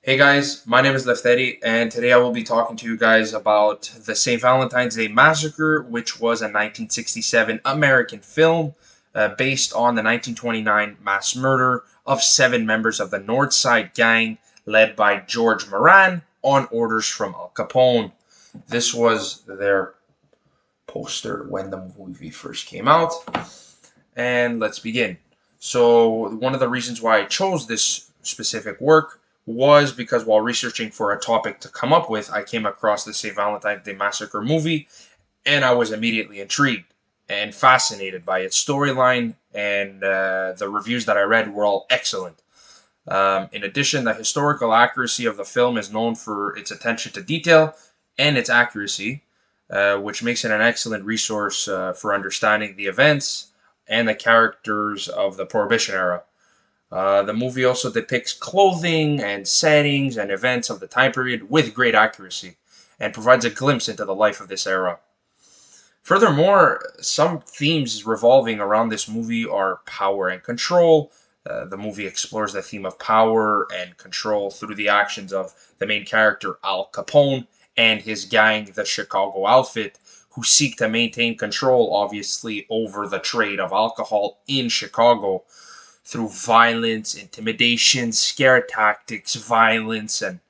Hey guys, my name is Leftetti, and today I will be talking to you guys about the St. Valentine's Day Massacre, which was a 1967 American film based on the 1929 mass murder of 7 members of the North Side Gang led by George Moran on orders from Al Capone. This was their poster when the movie first came out, and let's begin. So, one of the reasons why I chose this specific work was because while researching for a topic to come up with, I came across the St. Valentine's Day Massacre movie, and I was immediately intrigued and fascinated by its storyline, and the reviews that I read were all excellent. In addition, the historical accuracy of the film is known for its attention to detail and its accuracy, which makes it an excellent resource for understanding the events and the characters of the Prohibition era. The movie also depicts clothing and settings and events of the time period with great accuracy and provides a glimpse into the life of this era. Furthermore, some themes revolving around this movie are power and control. The movie explores the theme of power and control through the actions of the main character, Al Capone, and his gang, the Chicago Outfit, who seek to maintain control, obviously, over the trade of alcohol in Chicago through violence, intimidation, scare tactics, violence, and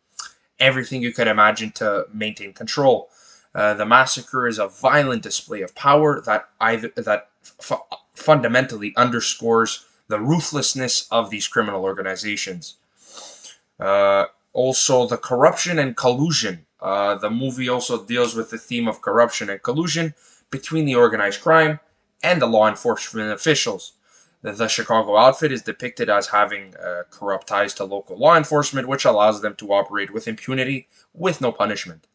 everything you could imagine to maintain control. The massacre is a violent display of power that fundamentally underscores the ruthlessness of these criminal organizations. Also, the corruption and collusion. The movie also deals with the theme of corruption and collusion between the organized crime and the law enforcement officials. The Chicago Outfit is depicted as having corrupt ties to local law enforcement, which allows them to operate with impunity with no punishment.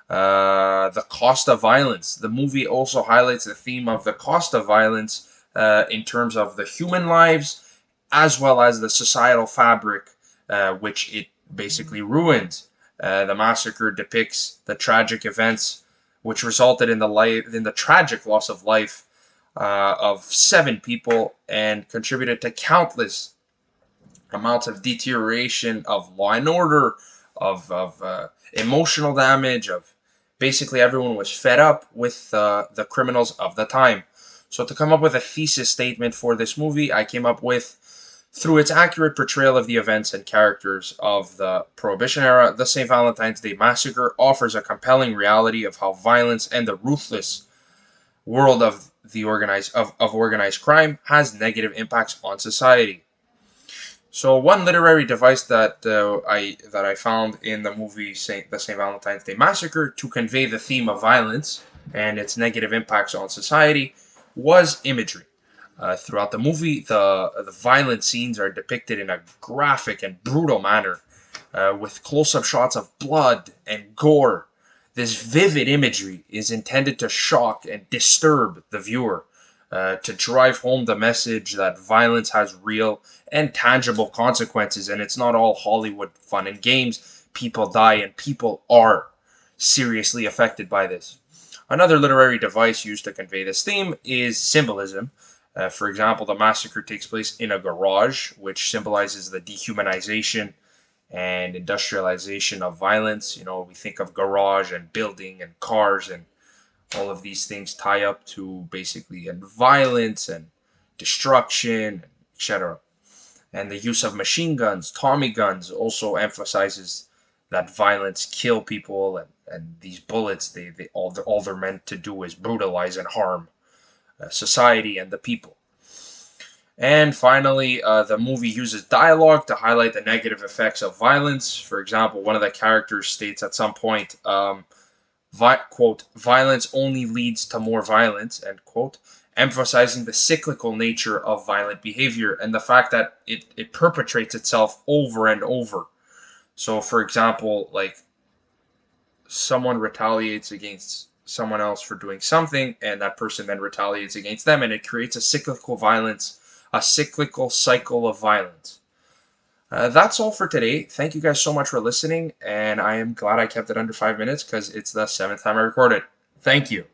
The cost of violence. The movie also highlights the theme of the cost of violence in terms of the human lives as well as the societal fabric, which it basically ruins. The massacre depicts the tragic events which resulted in the tragic loss of life of 7 people and contributed to countless amounts of deterioration of law and order, of emotional damage, of basically everyone was fed up with the criminals of the time. So to come up with a thesis statement for this movie, I came up with, through its accurate portrayal of the events and characters of the Prohibition era, the St. Valentine's Day Massacre offers a compelling reality of how violence and the ruthless world of organized crime has negative impacts on society. So one literary device that I found in the movie the St. Valentine's Day Massacre to convey the theme of violence and its negative impacts on society was imagery. Throughout the movie, the violent scenes are depicted in a graphic and brutal manner, with close-up shots of blood and gore. This vivid imagery is intended to shock and disturb the viewer, to drive home the message that violence has real and tangible consequences, and it's not all Hollywood fun and games. People die, and people are seriously affected by this. Another literary device used to convey this theme is symbolism. For example, the massacre takes place in a garage, which symbolizes the dehumanization and industrialization of violence. You know, we think of garage and building and cars, and all of these things tie up to basically violence and destruction, etc. And the use of machine guns, Tommy guns, also emphasizes that violence kill people, and these bullets, all they're meant to do is brutalize and harm society and the people. And finally, the movie uses dialogue to highlight the negative effects of violence. For example, one of the characters states at some point, quote, violence only leads to more violence, end quote, emphasizing the cyclical nature of violent behavior and the fact that it perpetrates itself over and over. So, for example, like someone retaliates against someone else for doing something, and that person then retaliates against them, and it creates a cyclical violence, a cyclical cycle of violence. That's all for today. Thank you guys so much for listening, and I am glad I kept it under 5 minutes because it's the 7th time I recorded. Thank you.